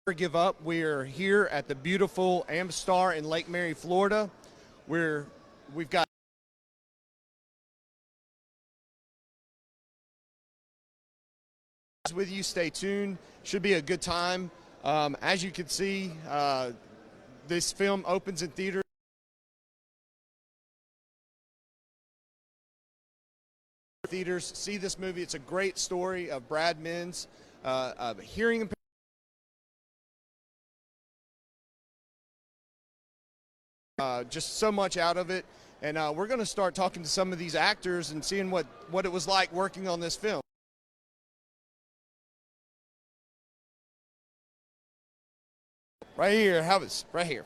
Never give up. We're here at the beautiful Amstar in Lake Mary, Florida. We've got with you. Stay tuned. Should be a good time. As you can see, this film opens in theaters. See this movie. It's a great story of Brad Minn's hearing impairment. Just so much out of it, and we're going to start talking to some of these actors and seeing what it was like working on this film. Right here, right here.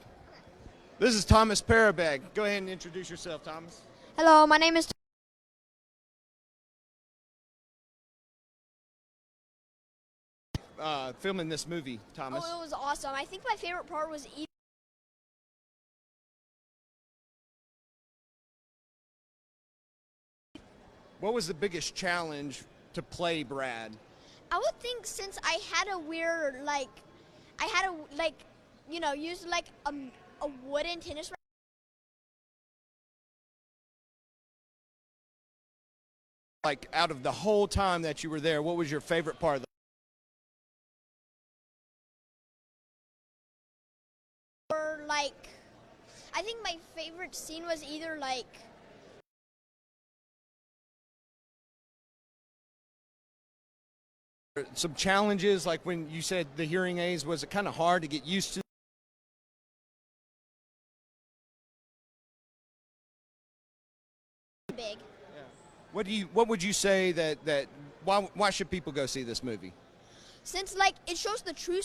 This is Thomas Parabag. Go ahead and introduce yourself, Thomas. Hello, my name is. Filming this movie, Thomas. Oh, it was awesome. I think my favorite part was What was the biggest challenge to play Brad? I would think since I had a weird use a wooden tennis racket. Like out of the whole time that you were there, what was your favorite part of the Or I think my favorite scene was either some challenges, like when you said the hearing aids, was it kind of hard to get used to? big. Yeah. What would you say that why should people go see this movie? Since it shows the true.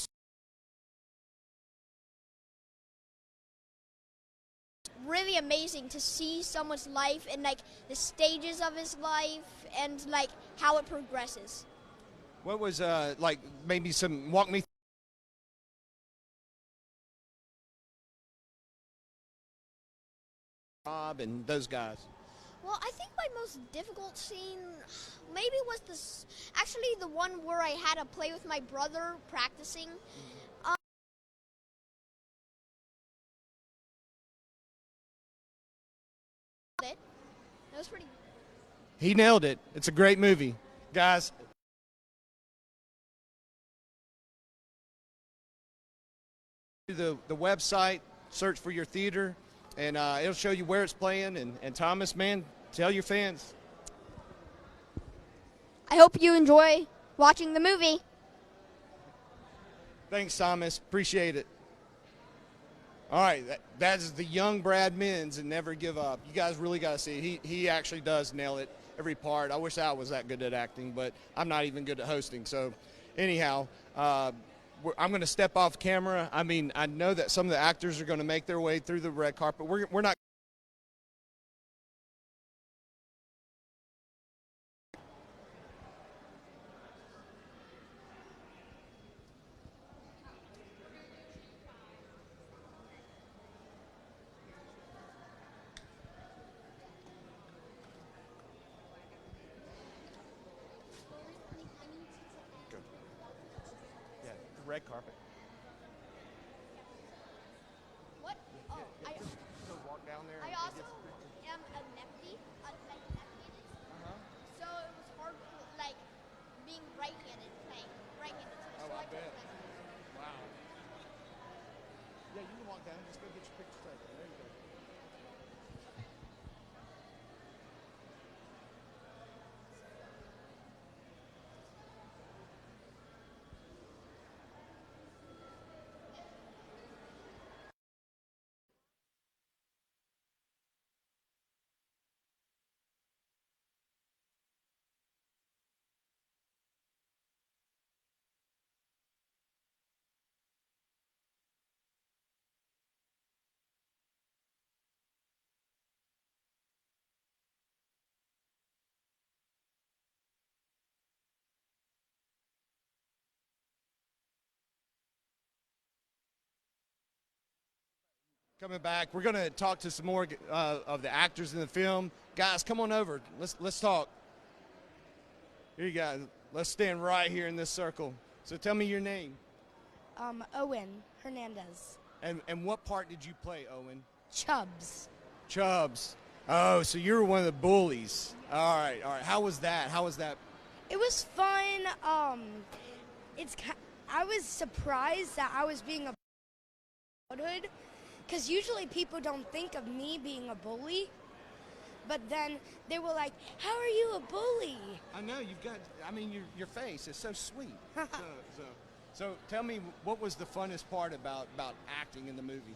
Really amazing to see someone's life and the stages of his life and how it progresses. What was maybe walk me Bob and those guys? Well, I think my most difficult scene maybe was actually the one where I had to play with my brother practicing. It was pretty. He nailed it. It's a great movie, guys. The website, search for your theater, and it'll show you where it's playing. And Thomas, man, tell your fans. I hope you enjoy watching the movie. Thanks, Thomas. Appreciate it. All right, that is the young Brad Minn's and Never Give Up. You guys really got to see it. He actually does nail it every part. I wish I was that good at acting, but I'm not even good at hosting. So anyhow, I'm going to step off camera. I mean, I know that some of the actors are going to make their way through the red carpet. We're not. Yeah, the red carpet. What? Oh, So walk down there. I also am a lefty, so it was hard being right-handed, playing right-handed. So Oh, I took bet. left. Wow. Yeah, you can walk down. Just go get your picture taken. There you go. Coming back, we're going to talk to some more of the actors in the film. Guys, come on over. Let's talk. Here you guys. Let's stand right here in this circle. So tell me your name. Owen Hernandez. And what part did you play, Owen? Chubbs. Chubbs. Oh, so you were one of the bullies. All right, all right. How was that? How was that? It was fun. I was surprised that I was being a childhood, because usually people don't think of me being a bully. But then they were like, "How are you a bully?" I know you've got. I mean, your face is so sweet. So tell me, what was the funnest part about acting in the movie?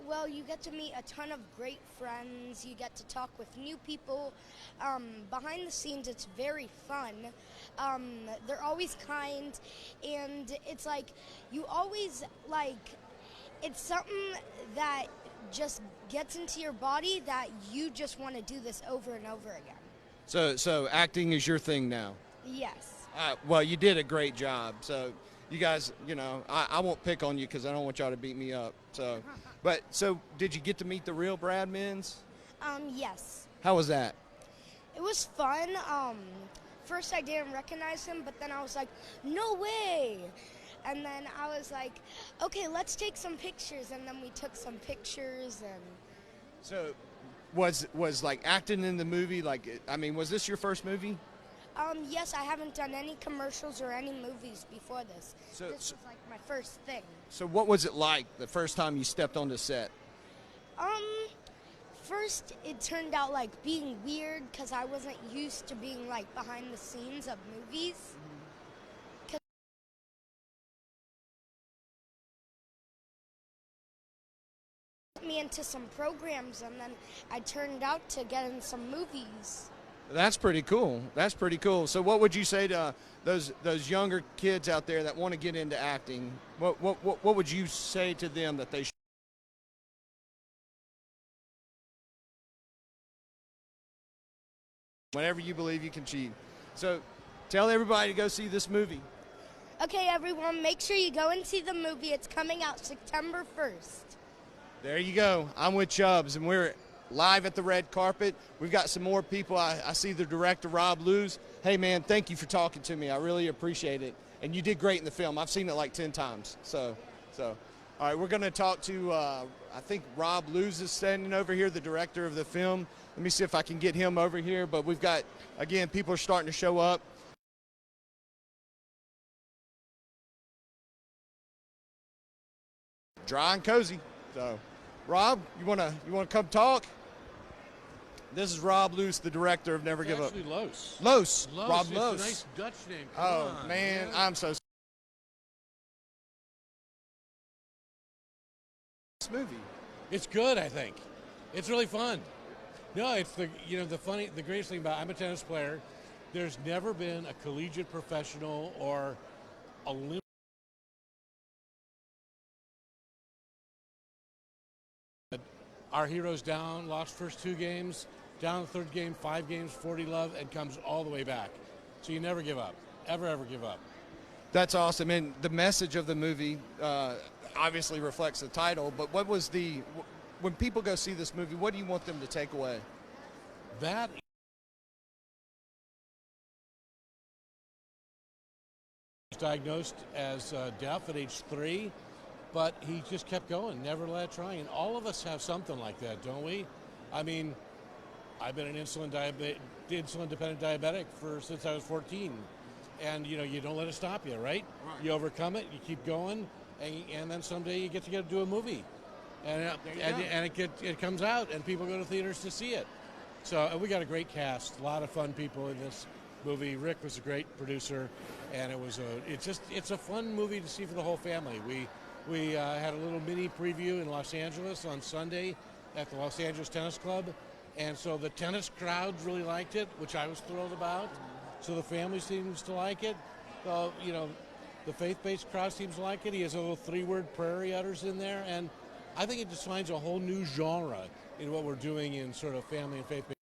Well, you get to meet a ton of great friends. You get to talk with new people. Behind the scenes, it's very fun. They're always kind, and it's like you always like. It's something that just gets into your body that you just want to do this over and over again. So acting is your thing now. Yes. Well, you did a great job. So you guys, I won't pick on you because I don't want y'all to beat me up. So did you get to meet the real Brad Mins? Yes. How was that? It was fun. First I didn't recognize him, but then I was like, "No way!" And then I was like, "Okay, let's take some pictures." And then we took some pictures. And so was like acting in the movie, like, I mean, was this your first movie? Yes, I haven't done any commercials or any movies before this. So this was like my first thing. So what was it like the first time you stepped on the set? First it turned out like being weird because I wasn't used to being like behind the scenes of movies. Me into some programs, and then I turned out to get in some movies. That's pretty cool. That's pretty cool. So what would you say to those younger kids out there that want to get into acting? What would you say to them that they should? Whenever you believe you can achieve. So tell everybody to go see this movie. Okay, everyone, make sure you go and see the movie. It's coming out September 1st. There you go. I'm with Chubbs, and we're live at the red carpet. We've got some more people. I see the director, Rob Lewis. Hey, man, thank you for talking to me. I really appreciate it. And you did great in the film. I've seen it like 10 times. So all right, we're going to talk to, I think Rob Lewis is standing over here, the director of the film. Let me see if I can get him over here. But we've got, again, people are starting to show up. Dry and cozy. So, Rob, you wanna come talk? This is Rob Lewis, the director of Never Give Up. Actually, Los. Los. Los. Rob It's Los. a nice Dutch name. Come Oh on, man, I'm so. This movie. It's good. I think it's really fun. No, it's the greatest thing about I'm a tennis player. There's never been a collegiate professional or Olympic. Our hero's down, lost first 2 games, down the third game, 5 games, 40 love, and comes all the way back. So you never give up, ever give up. That's awesome, and the message of the movie obviously reflects the title. But what was when people go see this movie? What do you want them to take away? That was diagnosed as deaf at age 3. But he just kept going, never let trying. All of us have something like that, don't we? I mean, I've been an insulin-dependent diabetic since I was 14. And, you don't let it stop you, right? You overcome it, you keep going, and then someday you get to do a movie. And it comes out, and people go to theaters to see it. So we got a great cast, a lot of fun people in this movie. Rick was a great producer, and it's a fun movie to see for the whole family. We had a little mini preview in Los Angeles on Sunday at the Los Angeles Tennis Club, and so the tennis crowd really liked it, which I was thrilled about. So the family seems to like it. The faith-based crowd seems to like it. He has a little 3-word prairie utters in there, and I think it just finds a whole new genre in what we're doing in sort of family and faith-based.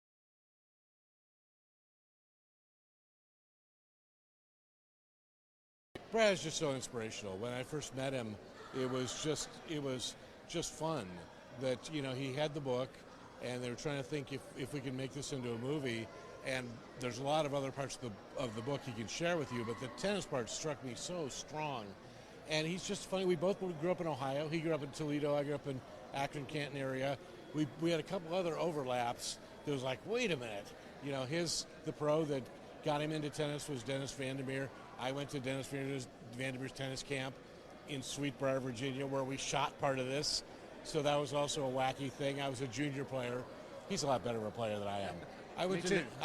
Brad is just so inspirational. When I first met him, it was just fun that he had the book, and they were trying to think if we could make this into a movie. And there's a lot of other parts of the book he can share with you, but the tennis part struck me so strong. And he's just funny. We both grew up in Ohio. He grew up in Toledo. I grew up in Akron, Canton area. We had a couple other overlaps. There was like, wait a minute. You know, the pro that got him into tennis was Dennis Vandermeer. I went to Dennis Vandermeer's tennis camp in Sweetbriar, Virginia, where we shot part of this. So that was also a wacky thing. I was a junior player. He's a lot better of a player than I am. I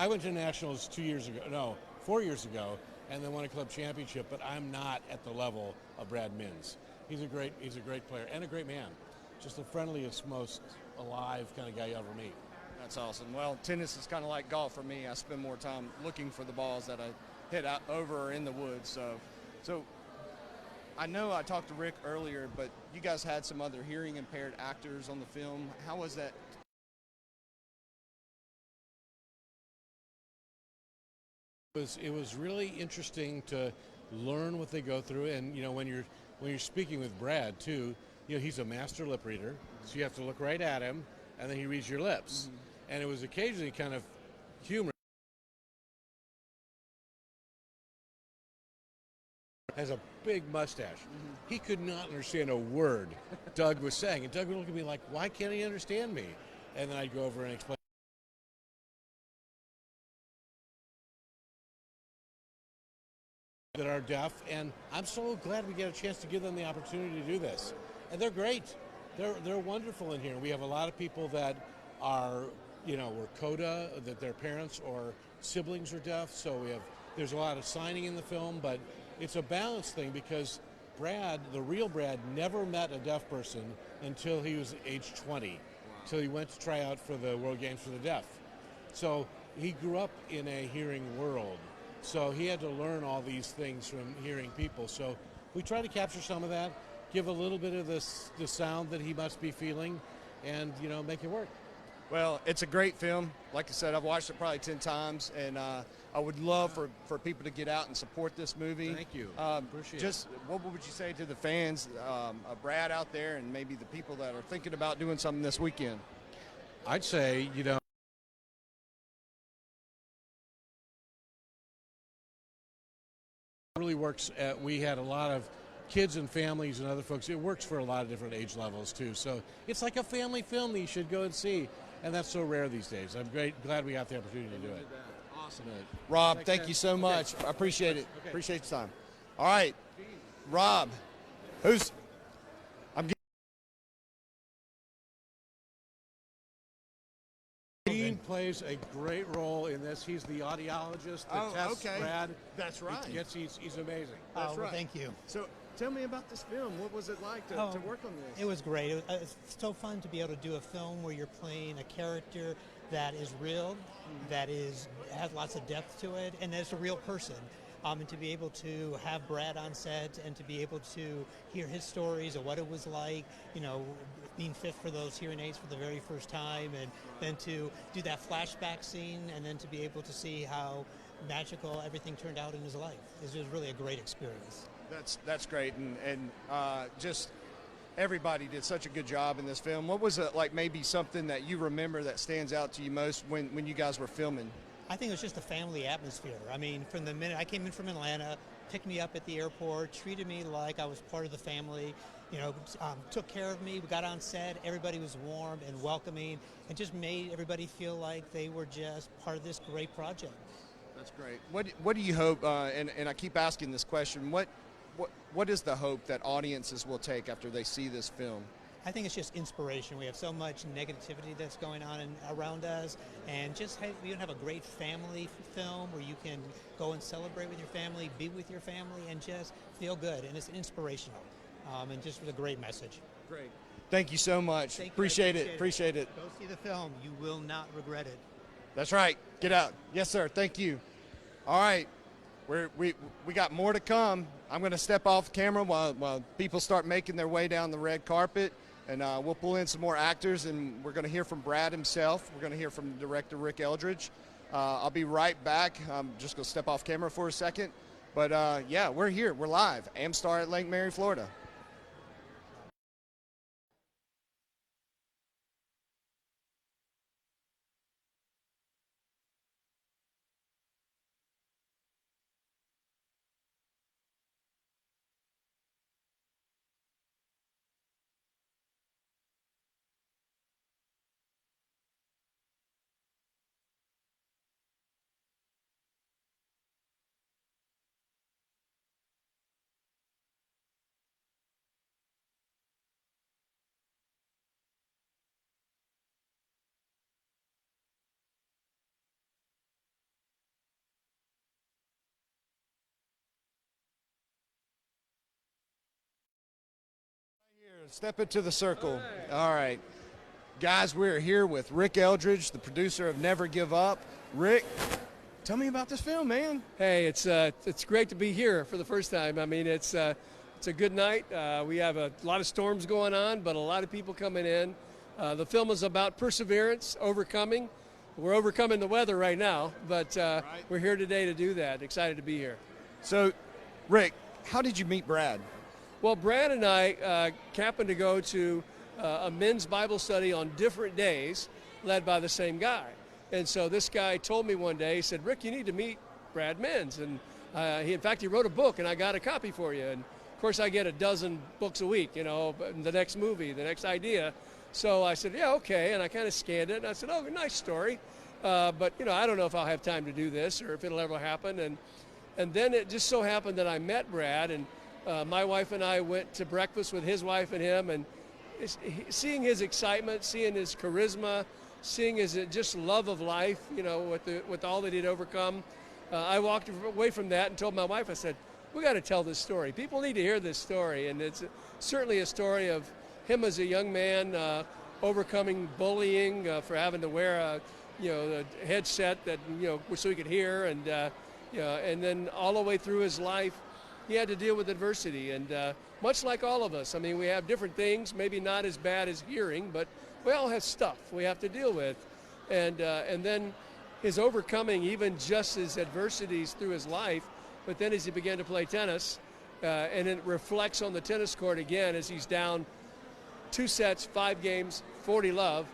went to nationals 4 years ago, and then won a club championship. But I'm not at the level of Brad Mins. He's a great player and a great man. Just the friendliest, most alive kind of guy you ever meet. That's awesome. Well, tennis is kind of like golf for me. I spend more time looking for the balls that I hit out over or in the woods. So I know I talked to Rick earlier, but you guys had some other hearing impaired actors on the film. How was that? It was really interesting to learn what they go through, and you know when you're speaking with Brad too, you know he's a master lip reader, so you have to look right at him, and then he reads your lips, and it was occasionally kind of humorous. Has a big mustache. He could not understand a word Doug was saying, and Doug would look at me like, "Why can't he understand me?" And then I'd go over and explain that are deaf, and I'm so glad we get a chance to give them the opportunity to do this. And they're great. They're wonderful in here. We have a lot of people that are, were CODA, that their parents or siblings are deaf, so there's a lot of signing in the film, but it's a balance thing because Brad, the real Brad, never met a deaf person until he was age 20, until he went to try out for the World Games for the Deaf. So he grew up in a hearing world. So he had to learn all these things from hearing people. So we try to capture some of that, give a little bit of the sound that he must be feeling, and make it work. Well, it's a great film. Like I said, I've watched it probably 10 times, and I would love for people to get out and support this movie. Thank you. Appreciate it. What would you say to the fans, of Brad out there, and maybe the people that are thinking about doing something this weekend? I'd say, really works. We had a lot of kids and families and other folks. It works for a lot of different age levels too. So it's like a family film that you should go and see, and that's so rare these days. I'm glad we got the opportunity to do it. Awesome. Rob, thank you so much. I appreciate it. Okay. Appreciate your time. All right, Rob, Dean plays a great role in this. He's the audiologist that tests Brad. That's right. He's amazing. That's right. Thank you. So tell me about this film. What was it like to work on this? It was great. It's so fun to be able to do a film where you're playing a character that is real, that has lots of depth to it, and that's a real person. And to be able to have Brad on set and to be able to hear his stories of what it was like, being fit for those hearing aids for the very first time, and then to do that flashback scene, and then to be able to see how magical everything turned out in his life. It was really a great experience. That's great, and just everybody did such a good job in this film. What was it like? Maybe something that you remember that stands out to you most when you guys were filming? I think it was just a family atmosphere. I mean, from the minute I came in from Atlanta, picked me up at the airport, treated me like I was part of the family, took care of me. We got on set, everybody was warm and welcoming, and just made everybody feel like they were just part of this great project. That's great. What do you hope, and I keep asking this question, what is the hope that audiences will take after they see this film? I think it's just inspiration. We have so much negativity that's going on around us, and we don't have a great family film where you can go and celebrate with your family, be with your family, and just feel good. And it's inspirational, and just with a great message. Great. Thank you so much. Appreciate it. Go see the film. You will not regret it. That's right. Get out. Yes, sir. Thank you. All right. We got more to come. I'm going to step off camera while people start making their way down the red carpet. And we'll pull in some more actors, and we're going to hear from Brad himself. We're going to hear from director Rick Eldridge. I'll be right back. I'm just going to step off camera for a second. But, yeah, we're here. We're live. Amstar at Lake Mary, Florida. Step into the circle. All right. Guys, we're here with Rick Eldridge, the producer of Never Give Up. Rick, tell me about this film, man. Hey, it's great to be here for the first time. I mean, it's a good night. We have a lot of storms going on, but a lot of people coming in. The film is about perseverance, overcoming. We're overcoming the weather right now, but we're here today to do that. Excited to be here. So, Rick, how did you meet Brad? Well, Brad and I happened to go to a men's Bible study on different days, led by the same guy. And so this guy told me one day, he said, Rick, you need to meet Brad Menz. And in fact, he wrote a book, and I got a copy for you. And of course, I get a dozen books a week, you know, the next movie, the next idea. So I said, yeah, okay. And I kind of scanned it, and I said, oh, nice story. But, you know, I don't know if I'll have time to do this or if it'll ever happen. And then it just so happened that I met Brad, and my wife and I went to breakfast with his wife and him, and seeing his excitement, seeing his charisma, seeing his just love of life, you know, with all that he'd overcome, I walked away from that and told my wife, I said, we got to tell this story. People need to hear this story, and it's certainly a story of him as a young man overcoming bullying for having to wear a headset that so he could hear, and and then all the way through his life, he had to deal with adversity, and much like all of us. I mean, we have different things, maybe not as bad as hearing, but we all have stuff we have to deal with, and then his overcoming even just his adversities through his life. But then as he began to play tennis, and it reflects on the tennis court again as he's down 2 sets, 5 games, 40 love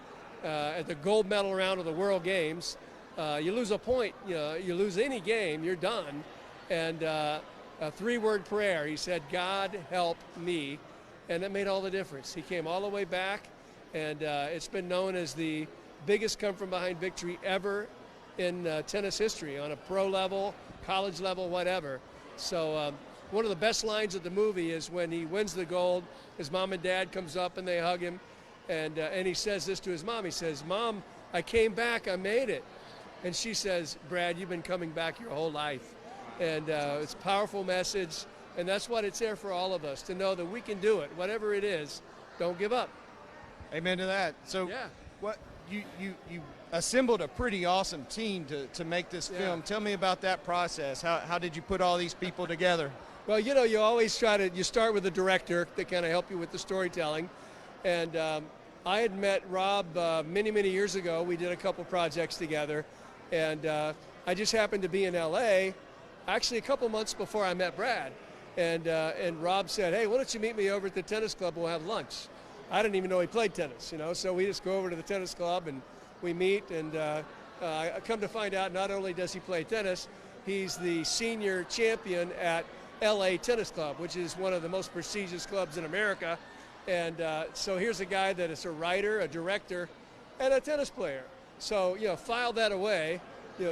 at the gold medal round of the World Games. You lose a point, you lose any game, you're done, and a 3-word prayer. He said, God help me, and it made all the difference. He came all the way back, and it's been known as the biggest come-from-behind victory ever in tennis history on a pro level, college level, whatever. So one of the best lines of the movie is when he wins the gold, his mom and dad comes up and they hug him, and he says this to his mom. He says, Mom, I came back, I made it. And she says, Brad, you've been coming back your whole life. And it's a powerful message, and that's what it's there for all of us, to know that we can do it. Whatever it is, don't give up. Amen to that. So yeah. What you assembled a pretty awesome team to make this film. Tell me about that process. How did you put all these people together? Well, you always you start with a director that kind of help you with the storytelling. And I had met Rob many, many years ago. We did a couple projects together. And I just happened to be in L.A. actually a couple months before I met Brad. And Rob said, hey, why don't you meet me over at the tennis club? We'll have lunch. I didn't even know he played tennis, so we just go over to the tennis club and we meet. And I come to find out not only does he play tennis, he's the senior champion at L.A. Tennis Club, which is one of the most prestigious clubs in America. And so here's a guy that is a writer, a director, and a tennis player. So, file that away.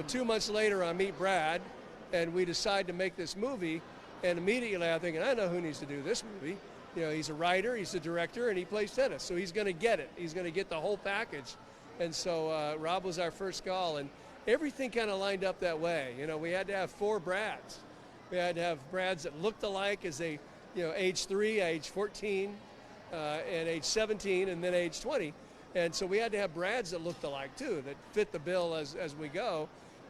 2 months later, I meet Brad, and we decide to make this movie. And immediately I'm thinking, I know who needs to do this movie. He's a writer, he's a director, and he plays tennis. So he's going to get it. He's going to get the whole package. And so Rob was our first call, and everything kind of lined up that way. We had to have 4 Brads. We had to have Brads that looked alike as they, age 3, age 14, and age 17, and then age 20. And so we had to have Brads that looked alike too, that fit the bill as we go.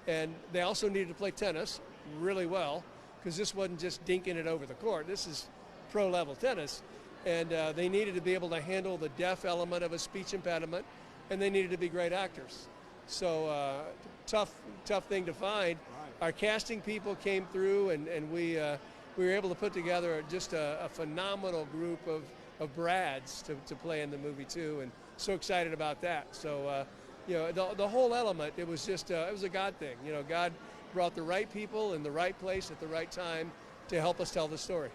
And they also needed to play tennis really well, because this wasn't just dinking it over the court. This is pro-level tennis. And they needed to be able to handle the deaf element of a speech impediment, and they needed to be great actors. So tough thing to find. Our casting people came through, and we were able to put together just a phenomenal group of Brads to play in the movie too, and so excited about that. So the whole element, it was just it was a God thing. God brought the right people in the right place at the right time to help us tell the story.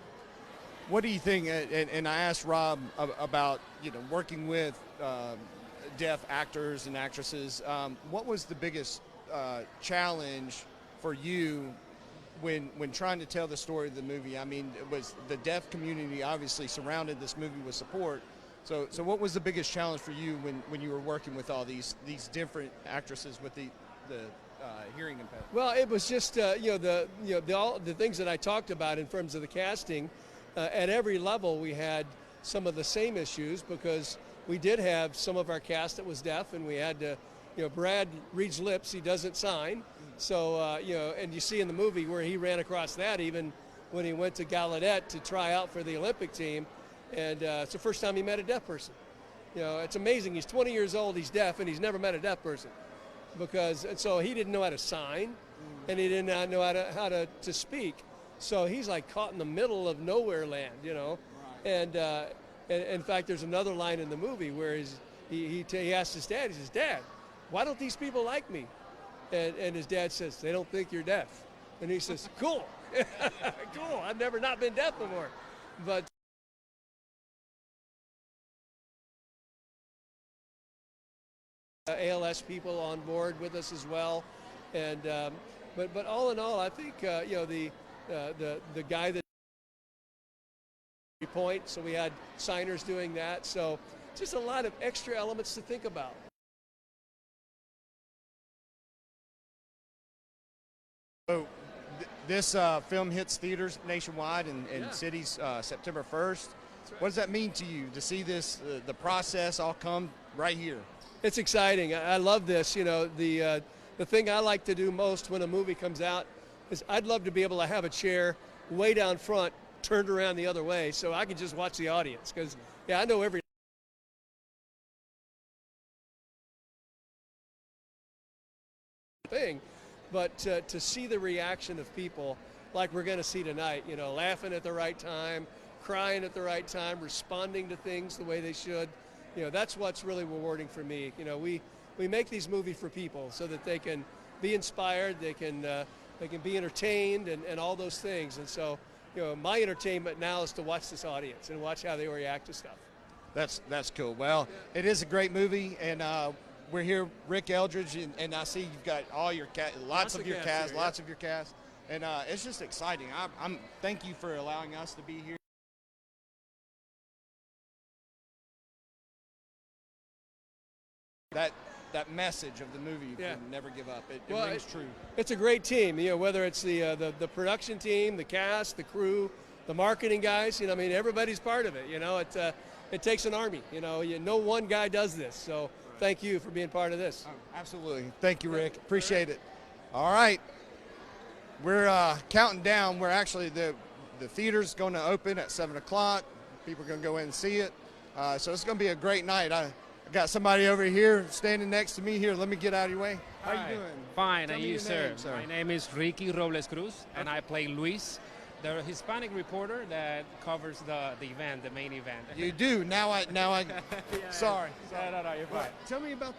What do you think? And I asked Rob about working with deaf actors and actresses. What was the biggest challenge for you when trying to tell the story of the movie? I mean, it was the deaf community obviously surrounded this movie with support. So what was the biggest challenge for you when you were working with all these different actresses with the hearing impediment? Well, it was just all the things that I talked about in terms of the casting. At every level, we had some of the same issues because we did have some of our cast that was deaf, and we had to, Brad reads lips, he doesn't sign. So, and you see in the movie where he ran across that even when he went to Gallaudet to try out for the Olympic team. And it's the first time he met a deaf person. It's amazing. He's 20 years old, he's deaf, and he's never met a deaf person. And so he didn't know how to sign, and he did not know how to speak. So he's like caught in the middle of nowhere land, And in fact, there's another line in the movie where he asked his dad, he says, "Dad, why don't these people like me?" And his dad says, "They don't think you're deaf." And he says, "Cool, cool. I've never not been deaf before." But ALS people on board with us as well, and but all in all, I think the guy that point, so we had signers doing that, so just a lot of extra elements to think about. So this film hits theaters nationwide and cities September 1st. What does that mean to you to see this, the process all come right here? It's exciting. I love this. The thing I like to do most when a movie comes out is I'd love to be able to have a chair way down front turned around the other way so I can just watch the audience, because I know every thing, but to see the reaction of people like we're going to see tonight, laughing at the right time, crying at the right time, responding to things the way they should, that's what's really rewarding for me. We make these movies for people so that they can be inspired, they can be entertained, and all those things. And so my entertainment now is to watch this audience and watch how they react to stuff. That's cool. Well, it is a great movie, and we're here, Rick Eldridge, and I see you've got all your lots of your cast, and it's just exciting. I'm thank you for allowing us to be here. That message of the movie, you can never give up. It rings true. It's a great team, whether it's the production team, the cast, the crew, the marketing guys, everybody's part of it. It takes an army, no one guy does this. So thank you for being part of this. Oh, absolutely. Thank you, Rick. Appreciate it. All right. We're counting down. We're actually, the theater's going to open at 7 o'clock. People are going to go in and see it. So it's going to be a great night. I got somebody over here standing next to me here. Let me get out of your way. How you doing? Fine, and you, sir? My name is Ricky Robles Cruz, and I play Luis, the Hispanic reporter that covers the event, the main event. You do. Now I sorry. No, you're fine. Tell me about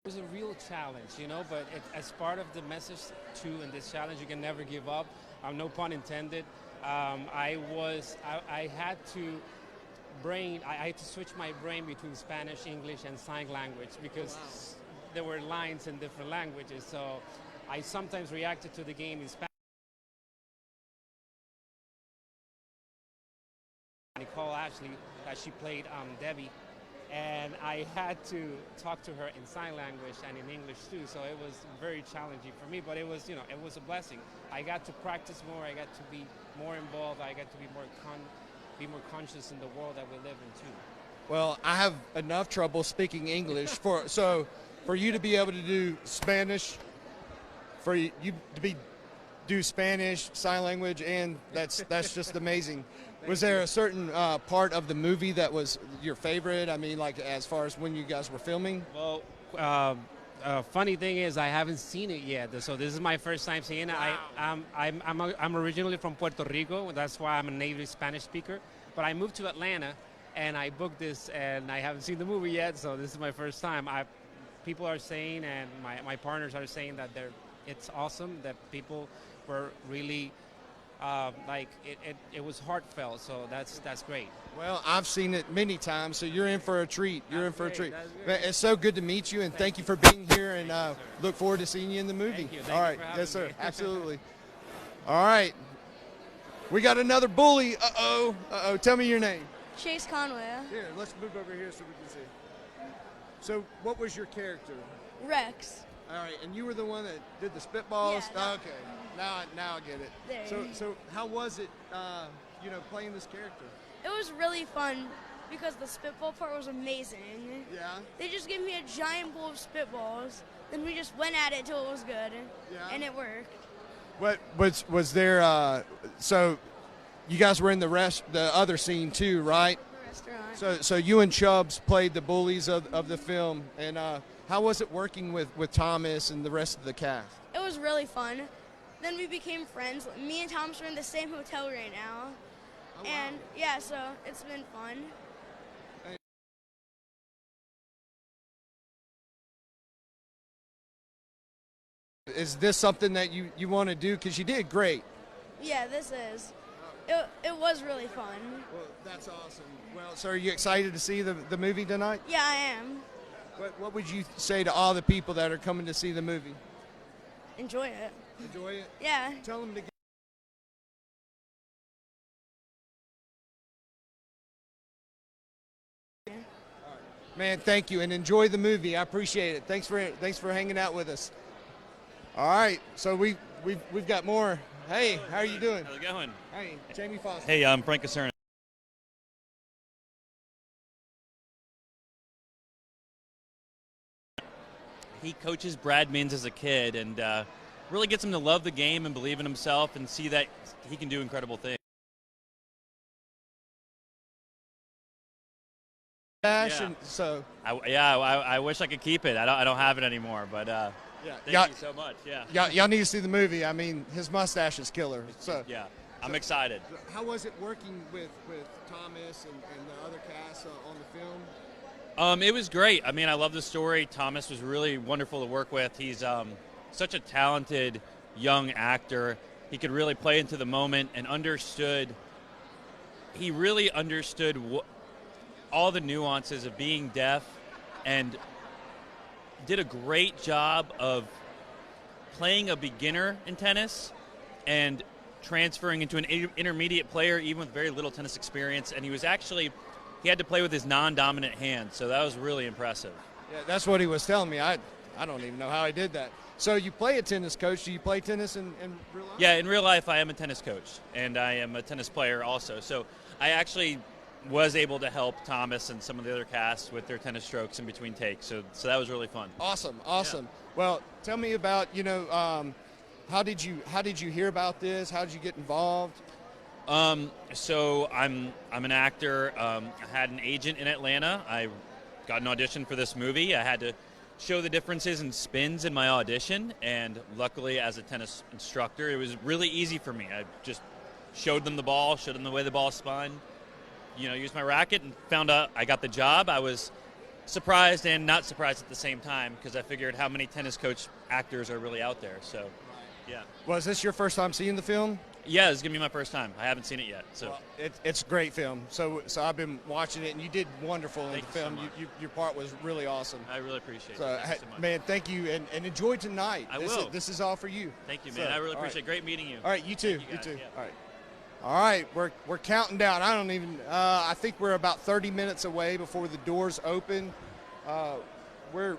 It was a real challenge, but as part of the message too in this challenge, you can never give up. No pun intended. I had to switch my brain between Spanish, English, and sign language because there were lines in different languages. So I sometimes reacted to the game in Spanish. Nicole Ashley, she played Debbie, and I had to talk to her in sign language and in English too. So it was very challenging for me, but it was a blessing. I got to practice more. I got to be more involved. I got to be more conscious in the world that we live in too. Well, I have enough trouble speaking English so for you to be able to do Spanish, for you to do Spanish, sign language, and that's just amazing. Was there a certain part of the movie that was your favorite? I mean, like as far as when you guys were filming? Well, funny thing is I haven't seen it yet, so this is my first time seeing it. Wow. I'm originally from Puerto Rico. That's why I'm a native Spanish speaker. But I moved to Atlanta, and I booked this, and I haven't seen the movie yet, so this is my first time. People are saying, and my partners are saying that it's awesome, that people were really it was heartfelt, so that's great. Well, I've seen it many times, so you're in for a treat. It's so good to meet you, and thank you for being here, and look forward to seeing you in the movie. Thank you. All right, you for having yes, sir, me. absolutely. All right, we got another bully. Tell me your name. Chase Conway. Here, let's move over here so we can see. So, what was your character? Rex. All right, and you were the one that did the spitballs. Yeah, Okay, now I get it. There. So how was it? Playing this character. It was really fun because the spitball part was amazing. Yeah. They just gave me a giant bowl of spitballs, then we just went at it till it was good, and it worked. What was there? So you guys were in the other scene too, right? The restaurant. So you and Chubbs played the bullies of the film, and how was it working with Thomas and the rest of the cast? It was really fun. Then we became friends. Me and Thomas are in the same hotel right now. Oh, wow. And yeah, so it's been fun. Is this something that you want to do? Because you did great. Yeah, this is. It was really fun. Well, that's awesome. Well, so are you excited to see the movie tonight? Yeah, I am. What would you say to all the people that are coming to see the movie? Enjoy it. Enjoy it? Yeah. Tell them to get. Man, thank you, and enjoy the movie. I appreciate it. Thanks for hanging out with us. All right, so we've got more. Hey, how are you doing? How's it going? Hey, Jamie Foster. Hey, I'm Frank Acierno. He coaches Brad Mins as a kid and really gets him to love the game and believe in himself and see that he can do incredible things. Dash, Yeah. and so I wish I could keep it. I don't have it anymore, but thank you so much. Yeah. y'all need to see the movie. I mean, his mustache is killer. So Yeah, I'm excited. how was it working with Thomas and the other cast on the film? It was great. I mean, I love the story. Thomas was really wonderful to work with. He's such a talented young actor. He could really play into the moment and he really understood all the nuances of being deaf and did a great job of playing a beginner in tennis and transferring into an intermediate player even with very little tennis experience. And he had to play with his non-dominant hand, so that was really impressive. Yeah, that's what he was telling me. I don't even know how he did that. So you play a tennis coach. Do you play tennis in real life? Yeah, in real life, I am a tennis coach, and I am a tennis player also. So I actually was able to help Thomas and some of the other cast with their tennis strokes in between takes. So that was really fun. Awesome. Yeah. Well, tell me about how did you hear about this? How did you get involved? So I'm an actor. I had an agent in Atlanta. I got an audition for this movie. I had to show the differences in spins in my audition, and luckily as a tennis instructor, it was really easy for me. I just showed them the ball, showed them the way the ball spun, used my racket, and found out I got the job. I was surprised and not surprised at the same time because I figured how many tennis coach actors are really out there. So, yeah. Was this your first time seeing the film? Yeah, it's going to be my first time. I haven't seen it yet. So Well, it's a great film. So I've been watching it, and you did wonderful in Thank the you so film. much. Your part was really awesome. I really appreciate it. So, Thank you so much. man, thank you, and enjoy tonight. I This will. This is all for you. Thank you, So, man. I really all right. appreciate it. Great meeting you. All right, you too. Thank You guys. too. Yeah. All right. All right, we're counting down. I don't even. I think we're about 30 minutes away before the doors open. We're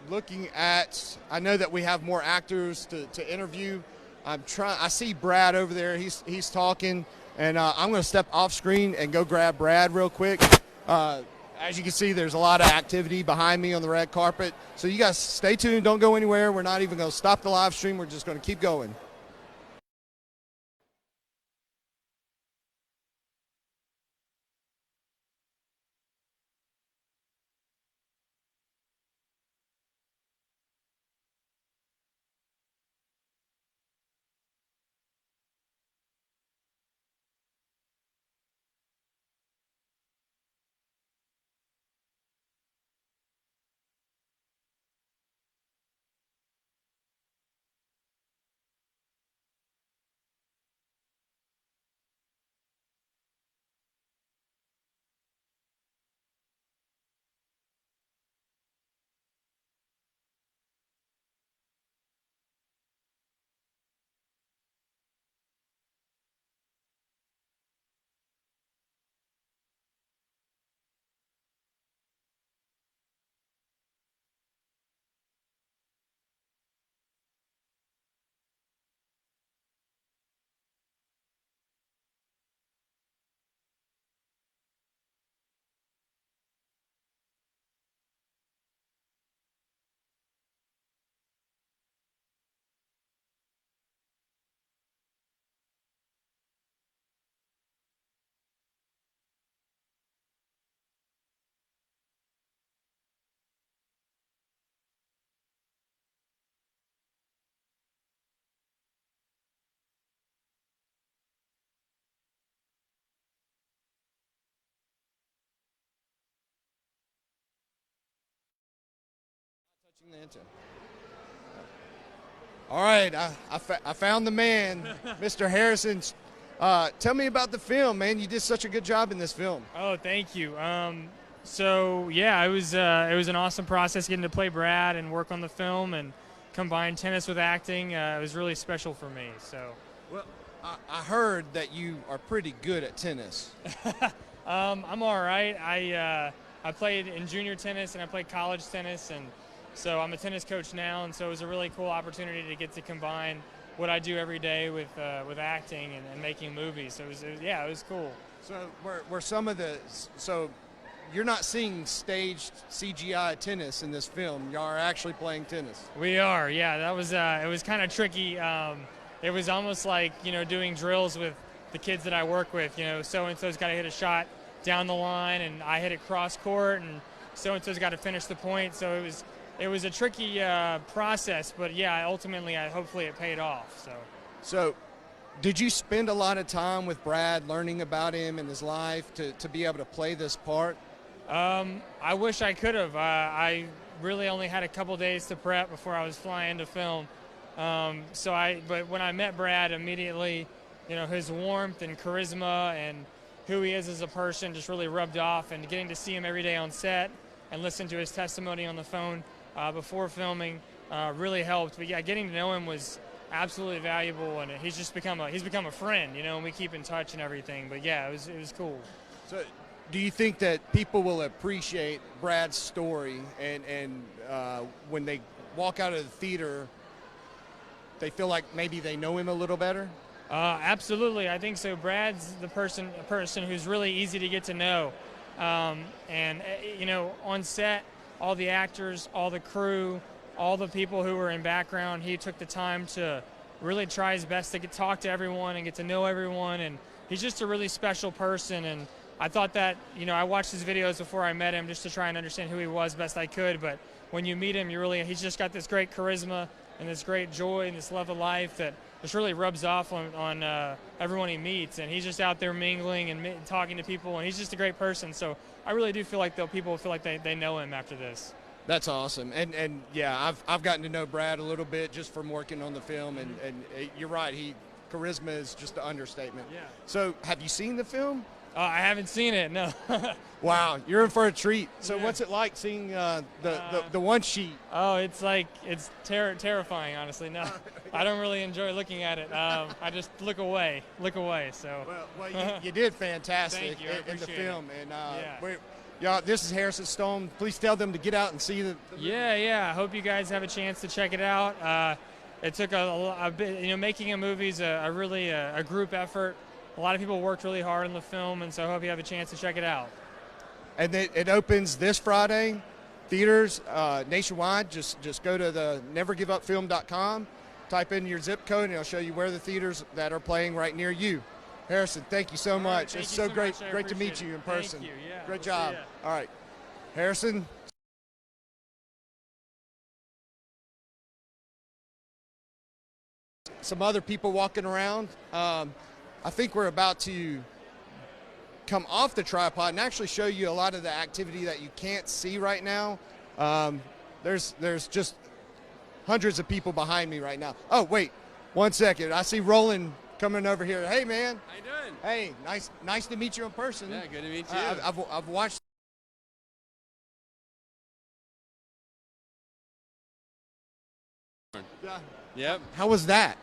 looking at. I know that we have more actors to interview. I see Brad over there. He's talking, and I'm going to step off screen and go grab Brad real quick. As you can see, there's a lot of activity behind me on the red carpet. So you guys stay tuned. Don't go anywhere. We're not even going to stop the live stream. We're just going to keep going. All right, I found the man, Mr. Harrison. Tell me about the film, man. You did such a good job in this film. Oh, thank you. So yeah, it was an awesome process getting to play Brad and work on the film and combine tennis with acting. It was really special for me. So, well, I heard that you are pretty good at tennis. I'm all right. I played in junior tennis and I played college tennis, and so I'm a tennis coach now. And so it was a really cool opportunity to get to combine what I do every day with acting and making movies. So it was cool. So were some of the you're not seeing staged CGI tennis in this film. You are actually playing tennis. We are, yeah. That was it was kind of tricky. It was almost like doing drills with the kids that I work with. So and so's got to hit a shot down the line, and I hit it cross court, and so and so's got to finish the point. So it was a tricky process, but yeah, ultimately, hopefully it paid off. So, did you spend a lot of time with Brad learning about him and his life to be able to play this part? I wish I could have. I really only had a couple days to prep before I was flying to film. But when I met Brad immediately, his warmth and charisma and who he is as a person just really rubbed off, and getting to see him every day on set and listen to his testimony on the phone before filming really helped. But yeah, getting to know him was absolutely valuable, and he's become a friend, and we keep in touch and everything. But yeah, it was cool. So, do you think that people will appreciate Brad's story, and when they walk out of the theater, they feel like maybe they know him a little better? Absolutely, I think so. Brad's a person who's really easy to get to know, and on set, all the actors, all the crew, all the people who were in background, he took the time to really try his best to talk to everyone and get to know everyone, and he's just a really special person. And I thought that, I watched his videos before I met him just to try and understand who he was best I could, but when you meet him, he's just got this great charisma and this great joy and this love of life that just really rubs off on everyone he meets, and he's just out there mingling and talking to people, and he's just a great person. So I really do feel like people feel like they know him after this. That's awesome, and yeah, I've gotten to know Brad a little bit just from working on the film, and you're right, charisma is just an understatement. Yeah. So have you seen the film? I haven't seen it, no. Wow, you're in for a treat. So Yeah. what's it like seeing the one sheet? Oh, it's terrifying, honestly. No, I don't really enjoy looking at it. I just look away. So. Well, you did fantastic Thank you. I in the appreciate film, it. and this is Harrison Stone. Please tell them to get out and see the Yeah. I hope you guys have a chance to check it out. It took a bit, making a movie is really a group effort. A lot of people worked really hard on the film, and so I hope you have a chance to check it out. And it opens this Friday, theaters nationwide. Just go to the nevergiveupfilm.com, type in your zip code, and it'll show you where the theaters that are playing right near you. Harrison, thank you so much. Thank It's you so so great much. I great to meet appreciate you it. in person. Thank you. Yeah, Great we'll see job. ya. All right, Harrison. Some other people walking around. I think we're about to come off the tripod and actually show you a lot of the activity that you can't see right now. There's just hundreds of people behind me right now. Oh, wait, 1 second. I see Roland coming over here. Hey, man. How you doing? Hey, nice to meet you in person. Yeah, good to meet you. I've watched. Yeah. Yep. How was that?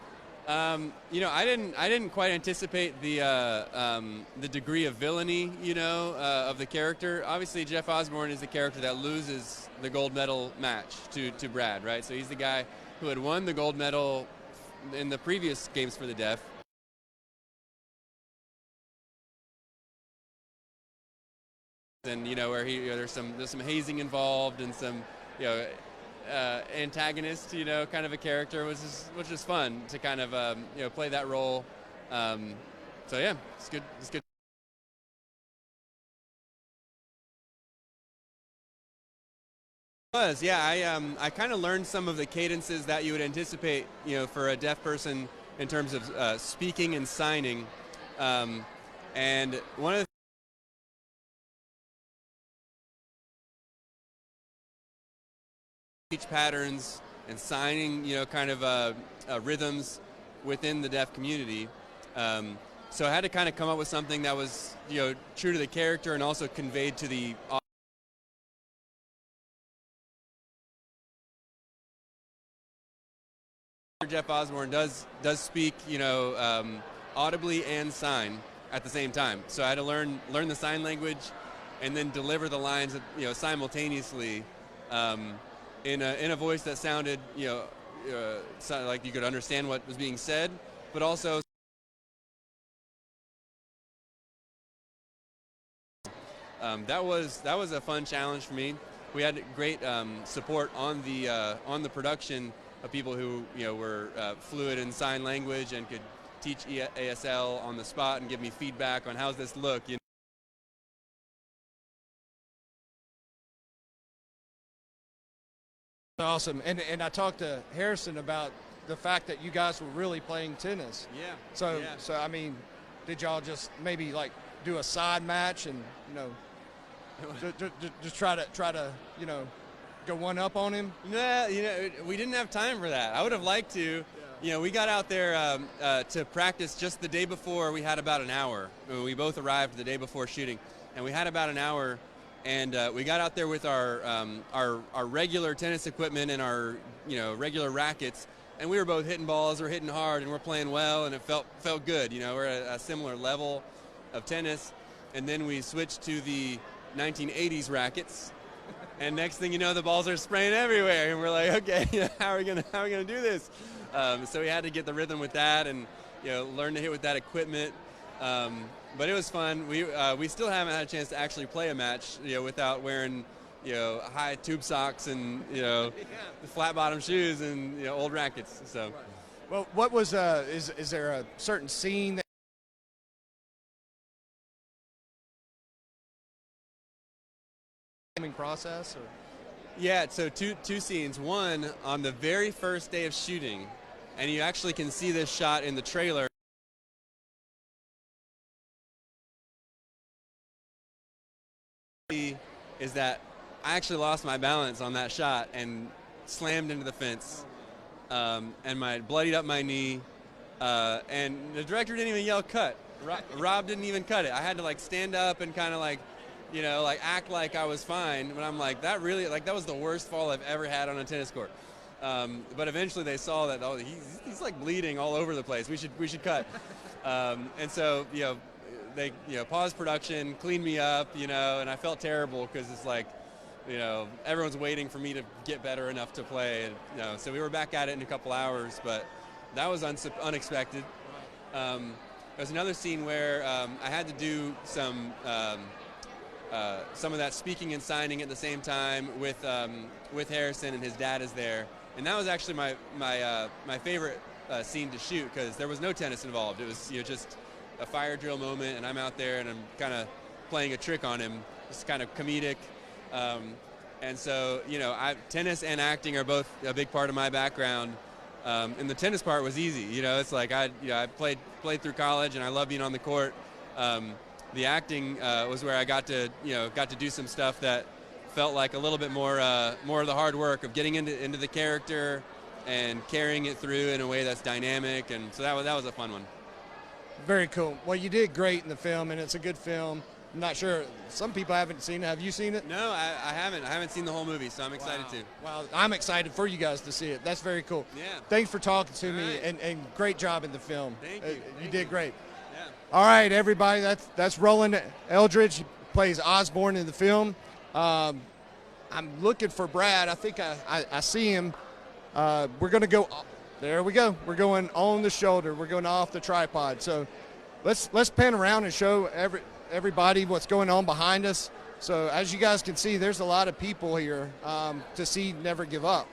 I didn't quite anticipate the degree of villainy, of the character. Obviously, Jeff Osborne is the character that loses the gold medal match to Brad, right? So he's the guy who had won the gold medal in the previous games for the deaf. And where there's some hazing involved and some antagonist, kind of a character, which is fun to kind of play that role. So yeah, it's good. It's good. I kind of learned some of the cadences that you would anticipate, for a deaf person in terms of speaking and signing. And one of the speech patterns and signing, kind of rhythms within the deaf community. So I had to kind of come up with something that was, true to the character and also conveyed to the audience. Jeff Osborne does speak, audibly and sign at the same time. So I had to learn the sign language and then deliver the lines, simultaneously, in a voice that sounded, sounded like you could understand what was being said, but also that was a fun challenge for me. We had great support on the production of people who were fluid in sign language and could teach ASL on the spot and give me feedback on how's this look. Awesome. And I talked to Harrison about the fact that you guys were really playing tennis. Yeah. So I mean, did y'all just maybe like do a side match and just try to go one up on him? Nah, we didn't have time for that. I would have liked to. We got out there to practice just the day before. We had about an hour. We both arrived the day before shooting, and we had about an hour. And we got out there with our regular tennis equipment and our regular rackets, and we were both hitting balls. We're hitting hard, and we're playing well, and it felt good. We're at a similar level of tennis. And then we switched to the 1980s rackets, and next thing you know, the balls are spraying everywhere, and we're like, okay, how are we gonna do this? So we had to get the rhythm with that, and learn to hit with that equipment. But it was fun. We still haven't had a chance to actually play a match, without wearing, high tube socks and the flat bottom shoes and old rackets. So, well, what was is there a certain scene that process? Or? Yeah, so two scenes. One on the very first day of shooting, and you actually can see this shot in the trailer. Is that I actually lost my balance on that shot and slammed into the fence, and bloodied up my knee, and the director didn't even yell cut. Rob didn't even cut it. I had to stand up and kind of act like I was fine, but I'm like, that was the worst fall I've ever had on a tennis court. But eventually they saw that he's bleeding all over the place. We should cut. And so they paused production, cleaned me up, and I felt terrible because it's everyone's waiting for me to get better enough to play, and so we were back at it in a couple hours, but that was unexpected. There's another scene where I had to do some of that speaking and signing at the same time with Harrison, and his dad is there, and that was actually my favorite scene to shoot because there was no tennis involved. It was just a fire drill moment, and I'm out there and I'm kind of playing a trick on him. It's kind of comedic, and so tennis and acting are both a big part of my background. And the tennis part was easy. It's I played through college, and I love being on the court. The acting was where I got to do some stuff that felt like a little bit more of the hard work of getting into the character and carrying it through in a way that's dynamic, and so that was a fun one. Very cool. Well, you did great in the film, and it's a good film. I'm not sure. Some people haven't seen it. Have you seen it? No, I haven't. I haven't seen the whole movie, so I'm excited to. Wow, I'm excited for you guys to see it. That's very cool. Yeah. Thanks for talking to me, right. and great job in the film. Thank you. You did great. Yeah. All right, everybody. That's Roland Eldridge. He plays Osborne in the film. I'm looking for Brad. I think I see him. We're going to go. There we go. We're going on the shoulder. We're going off the tripod. So let's pan around and show everybody what's going on behind us. So as you guys can see, there's a lot of people here to see Never Give Up.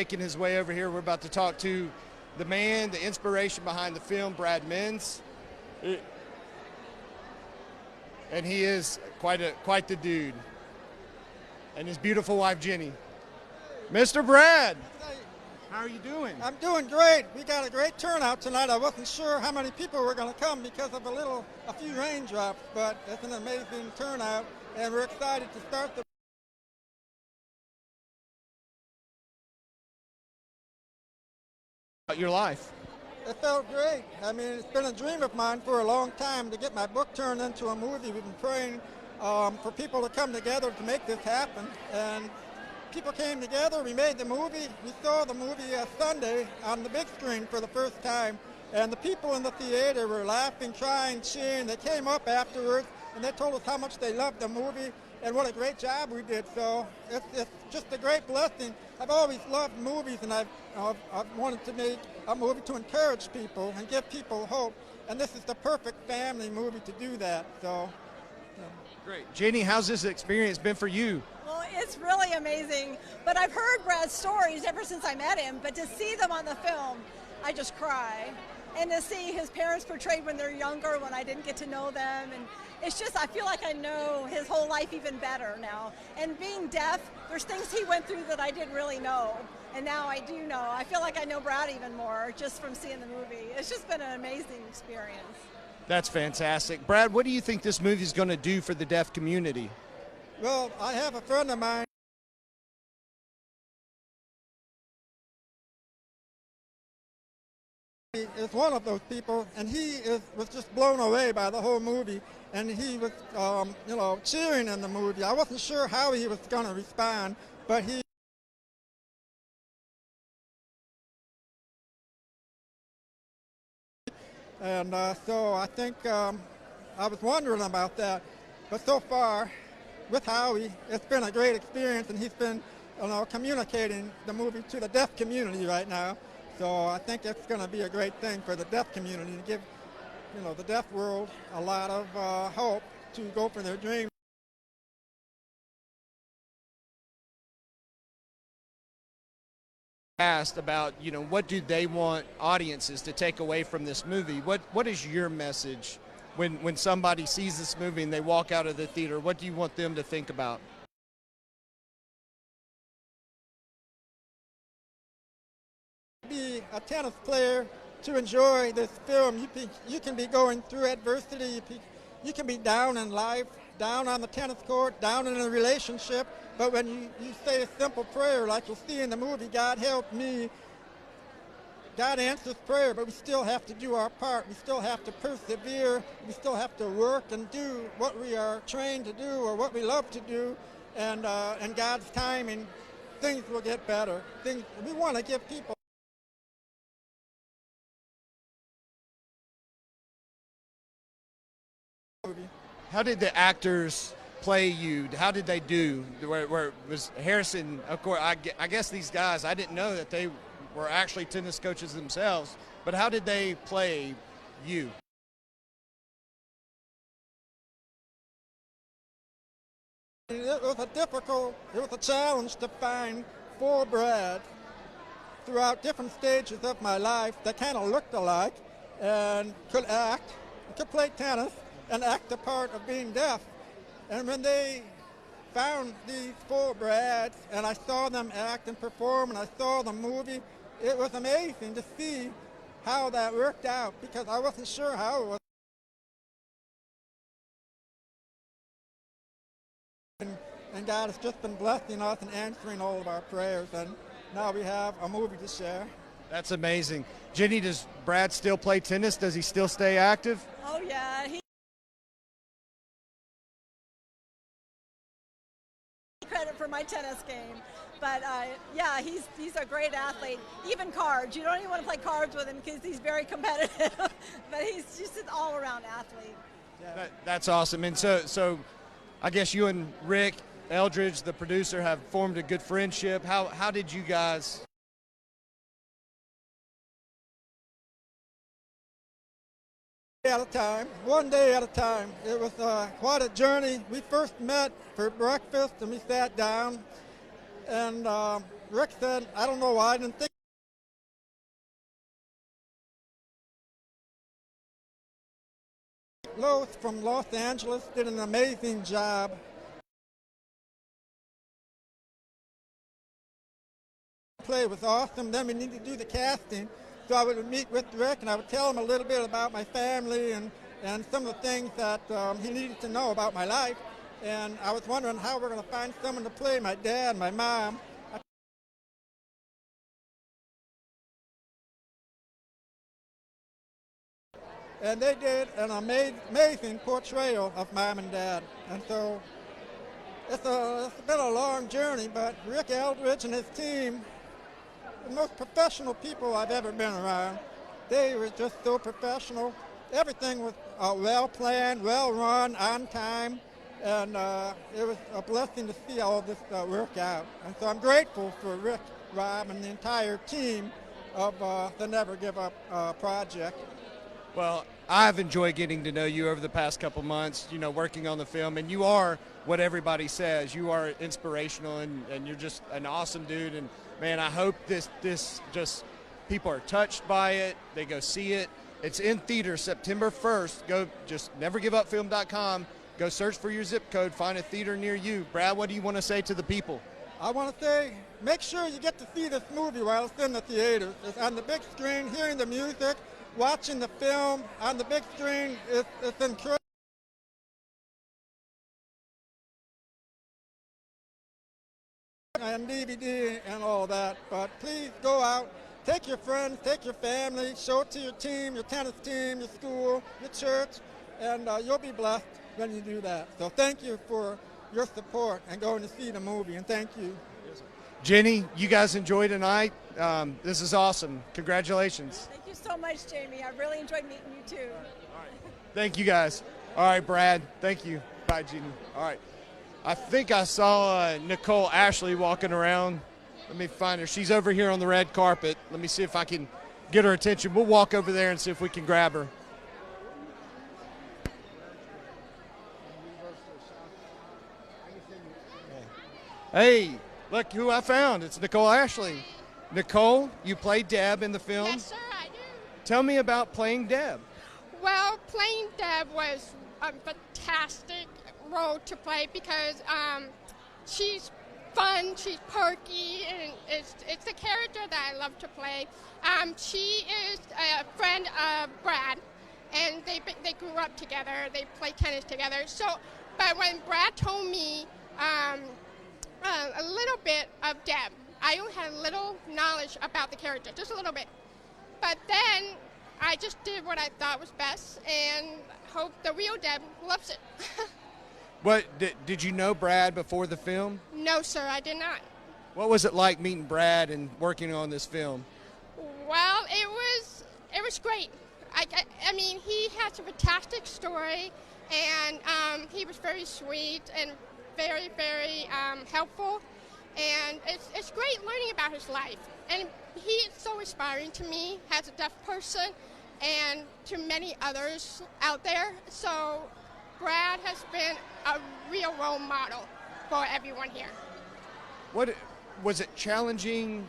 Making his way over here, we're about to talk to the man, the inspiration behind the film, Brad Menz. And he is quite the dude. And his beautiful wife, Jenny. Mr. Brad, how are you doing? I'm doing great. We got a great turnout tonight. I wasn't sure how many people were going to come because of a few raindrops, but it's an amazing turnout, and we're excited to start the your life. It felt great. I mean, it's been a dream of mine for a long time to get my book turned into a movie. We've been praying for people to come together to make this happen, and people came together. We made the movie. We saw the movie Sunday on the big screen for the first time, and the people in the theater were laughing, crying, cheering. They came up afterwards, and they told us how much they loved the movie and what a great job we did. So it's just a great blessing. I've always loved movies, and I've wanted to make a movie to encourage people and give people hope, and this is the perfect family movie to do that. So, Great. Jenny, how's this experience been for you? Well, it's really amazing, but I've heard Brad's stories ever since I met him, but to see them on the film, I just cry. And to see his parents portrayed when they're younger, when I didn't get to know them, and it's just, I feel like I know his whole life even better now. And being deaf, there's things he went through that I didn't really know, and now I do know. I feel like I know Brad even more just from seeing the movie. It's just been an amazing experience. That's fantastic. Brad, what do you think this movie is going to do for the deaf community? well, I have a friend of mine. He is one of those people, and was just blown away by the whole movie, and he was, cheering in the movie. I wasn't sure how he was going to respond, but he. And so I think I was wondering about that, but so far, with Howie, it's been a great experience, and he's been, communicating the movie to the deaf community right now. So I think it's going to be a great thing for the deaf community to give, the deaf world a lot of hope to go for their dreams. Asked about, what do they want audiences to take away from this movie? What is your message when somebody sees this movie and they walk out of the theater? What do you want them to think about? Be a tennis player to enjoy this film. You can be going through adversity. You can be down in life, down on the tennis court, down in a relationship. But when you say a simple prayer like you'll see in the movie, God help me, God answers prayer, but we still have to do our part. We still have to persevere. We still have to work and do what we are trained to do or what we love to do. And in God's timing, things will get better. We want to give people. How did the actors play you? How did they do? Where was Harrison? Of course, I guess these guys, I didn't know that they were actually tennis coaches themselves, but how did they play you? It was a challenge to find 4 Brads throughout different stages of my life that kind of looked alike and could act, could play tennis, and act the part of being deaf. And when they found these 4 Brads, and I saw them act and perform, and I saw the movie, it was amazing to see how that worked out, because I wasn't sure how it was. And God has just been blessing us and answering all of our prayers, and now we have a movie to share. That's amazing. Jenny, does Brad still play tennis? Does he still stay active? Oh, yeah. Credit for my tennis game, but yeah, he's a great athlete. Even cards, you don't even want to play cards with him because he's very competitive. But he's just an all-around athlete. Yeah. That's awesome. And so I guess you and Rick Eldridge, the producer, have formed a good friendship. How did you guys? At a time, one day at a time. It was quite a journey. We first met for breakfast, and we sat down, and Rick said, I don't know why I didn't think. Lois from Los Angeles did an amazing job. Play was awesome. Then we needed to do the casting. So I would meet with Rick and I would tell him a little bit about my family and some of the things that he needed to know about my life. And I was wondering how we're going to find someone to play my dad, my mom. And they did an amazing portrayal of Mom and Dad. And so it's been a long journey, but Rick Eldridge and his team, the most professional people I've ever been around. They were just so professional. Everything was well planned, well run, on time, and it was a blessing to see all of this work out. And so I'm grateful for Rick, Rob, and the entire team of the Never Give Up project. Well, I've enjoyed getting to know you over the past couple months, you know, working on the film, and you are what everybody says. You are inspirational, and you're just an awesome dude, and man, I hope this just, people are touched by it, they go see it. It's in theater September 1st. Go, just nevergiveupfilm.com, go search for your zip code, find a theater near you. Brad, what do you want to say to the people? I want to say, make sure you get to see this movie while it's in the theaters. It's on the big screen, hearing the music, watching the film on the big screen, it's incredible. And DVD and all that, but please go out, take your friends, take your family, show it to your team, your tennis team, your school, your church, and you'll be blessed when you do that. So thank you for your support and going to see the movie, and thank you. Jenny, you guys enjoy tonight. This is awesome. Congratulations. Thank you so much, Jamie. I really enjoyed meeting you too. Thank you guys. All right, Brad. Thank you. Bye, Jenny. All right. I think I saw Nicole Ashley walking around. Let me find her. She's over here on the red carpet. Let me see if I can get her attention. We'll walk over there and see if we can grab her. Hey, look who I found. It's Nicole Ashley. Nicole, you play Deb in the film? Yes, sir, I do. Tell me about playing Deb. Well, playing Deb was a fantastic role to play because she's fun, she's perky, and it's a character that I love to play. She is a friend of Brad, and they grew up together. They play tennis together. So, but when Brad told me a little bit of Deb, I only had a little knowledge about the character, just a little bit. But then I just did what I thought was best and hope the real Deb loves it. What did you know Brad before the film? No, sir, I did not. What was it like meeting Brad and working on this film? Well, it was great. I mean, he has a fantastic story, and he was very sweet and very, very helpful. And it's great learning about his life. And he is so inspiring to me as a deaf person and to many others out there. So Brad has been a real role model for everyone here. What was it challenging?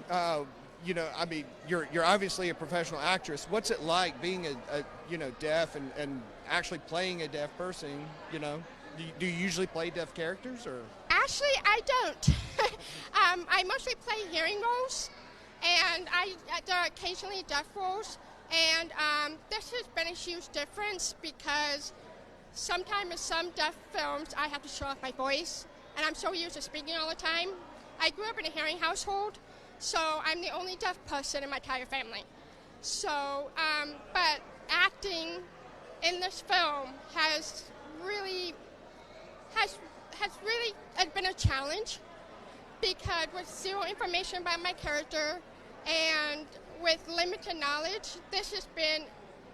You know, I mean, you're obviously a professional actress. What's it like being a deaf and actually playing a deaf person? You know, do you usually play deaf characters or? Actually, I don't. I mostly play hearing roles, and there are occasionally deaf roles. And this has been a huge difference because sometimes in some deaf films, I have to show off my voice, and I'm so used to speaking all the time. I grew up in a hearing household, so I'm the only deaf person in my entire family. So, but acting in this film has really been a challenge because with zero information about my character and with limited knowledge, this has been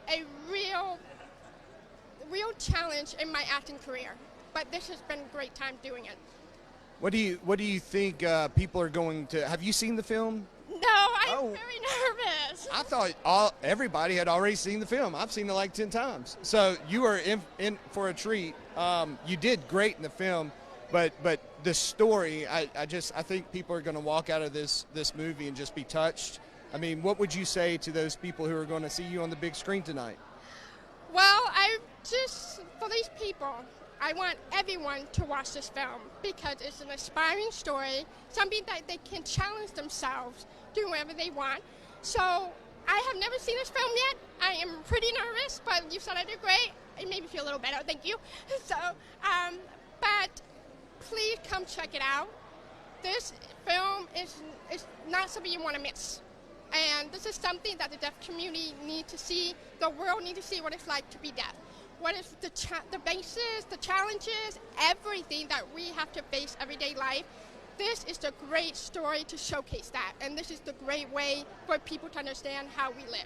a real challenge in my acting career. But this has been a great time doing it. What do you think people are going to? Have you seen the film? No, I'm very nervous. I thought everybody had already seen the film. I've seen it like 10 times. So you are in for a treat. You did great in the film. but the story, I think people are going to walk out of this movie and just be touched. I mean, what would you say to those people who are going to see you on the big screen tonight? Well, for these people, I want everyone to watch this film because it's an inspiring story, something that they can challenge themselves, do whatever they want. So I have never seen this film yet. I am pretty nervous, but you said I did great. It made me feel a little better, thank you. So, but please come check it out. This film is not something you want to miss. And this is something that the deaf community need to see, the world need to see what it's like to be deaf. What is the basis, the challenges, everything that we have to face everyday life. This is the great story to showcase that, and this is the great way for people to understand how we live.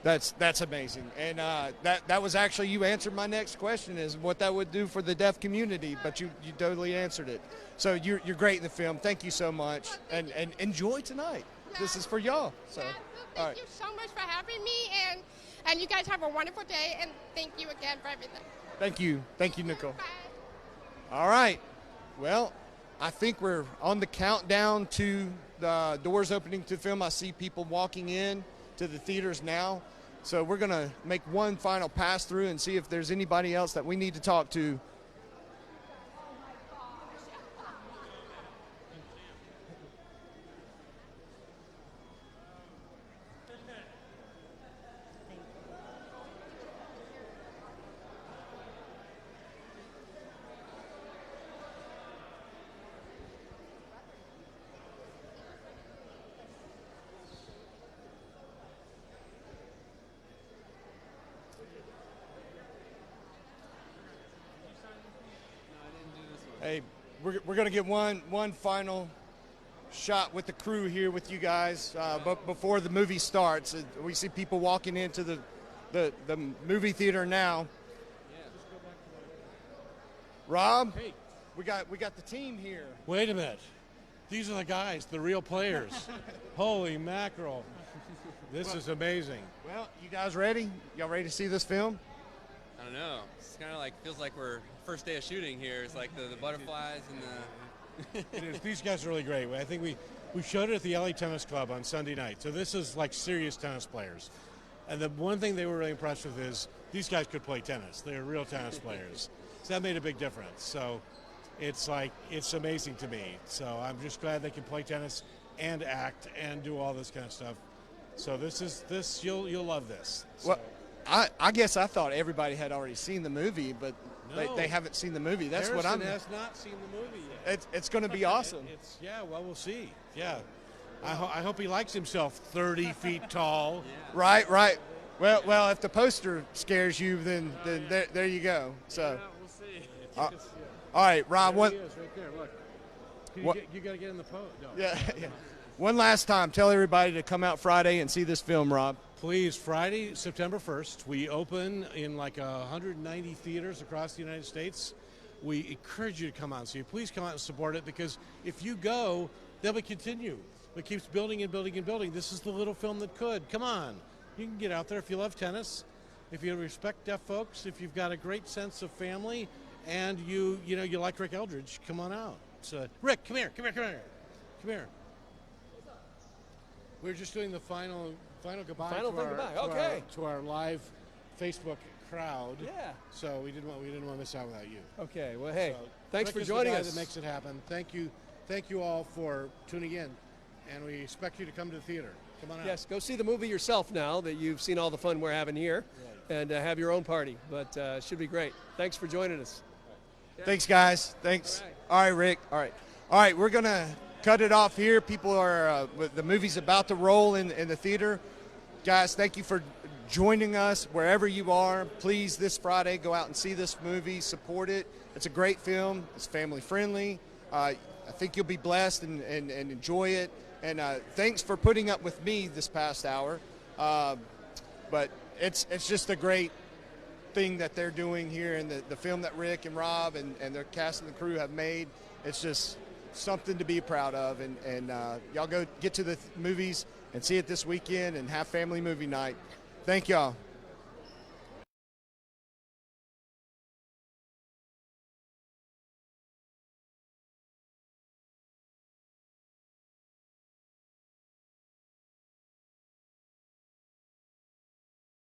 That's amazing, and that was actually, you answered my next question, is what that would do for the deaf community, but you totally answered it. So you're great in the film. Thank you so much, and enjoy tonight. Yeah. This is for y'all. So thank you so much for having me, and you guys have a wonderful day, and thank you again for everything. Thank you, Nicole. Bye. All right, well, I think we're on the countdown to the doors opening to the film. I see people walking in to the theaters now. So we're going to make one final pass through and see if there's anybody else that we need to talk to. Hey, we're going to get one final shot with the crew here with you guys, but before the movie starts. We see people walking into the movie theater now. Rob, hey, we got the team here. Wait a minute. These are the guys, the real players. Holy mackerel. This is amazing. Well, you guys ready? Y'all ready to see this film? I don't know. It's kind of like, feels like we're first day of shooting here. It's like the butterflies and the... It is. These guys are really great. I think we showed it at the LA Tennis Club on Sunday night. So this is like serious tennis players. And the one thing they were really impressed with is these guys could play tennis. They're real tennis players. So that made a big difference. So it's amazing to me. So I'm just glad they can play tennis and act and do all this kind of stuff. So you'll love this. So. Well, I guess I thought everybody had already seen the movie, but no. they haven't seen the movie. That's Harrison what has not seen the movie yet. It's going to be awesome. We'll see. Yeah. I hope he likes himself 30 feet tall. Yeah. Right. Well, if the poster scares you, then there you go. So. We'll see. All right, Rob. There he is, right there. Look. You got to get in the pose. No. Yeah. One last time, tell everybody to come out Friday and see this film, Rob. Please, Friday, September 1st, we open in like 190 theaters across the United States. We encourage you to come out and see it. Please come out and support it, because if you go, they'll continue. It keeps building and building and building. This is the little film that could. Come on. You can get out there if you love tennis, if you respect deaf folks, if you've got a great sense of family, and you like Rick Eldridge, come on out. So, Rick, come here. We're just doing the final goodbye to our live Facebook crowd. Yeah. So we didn't want to miss out without you. Okay. Well, hey, thanks Rick for joining is the guy us. That makes it happen. Thank you all for tuning in, and we expect you to come to the theater. Come on out. Yes, go see the movie yourself now that you've seen all the fun we're having here, and have your own party. But it should be great. Thanks for joining us. Thanks, guys. Thanks. All right, Rick. All right. We're gonna cut it off here. People are the movie's about to roll in the theater. Guys, thank you for joining us wherever you are. Please, this Friday, go out and see this movie. Support it. It's a great film. It's family friendly. I think you'll be blessed and enjoy it. And thanks for putting up with me this past hour. But it's just a great thing that they're doing here, and the film that Rick and Rob and their cast and the crew have made. It's just something to be proud of. And y'all go get to the movies and see it this weekend and have family movie night. Thank y'all.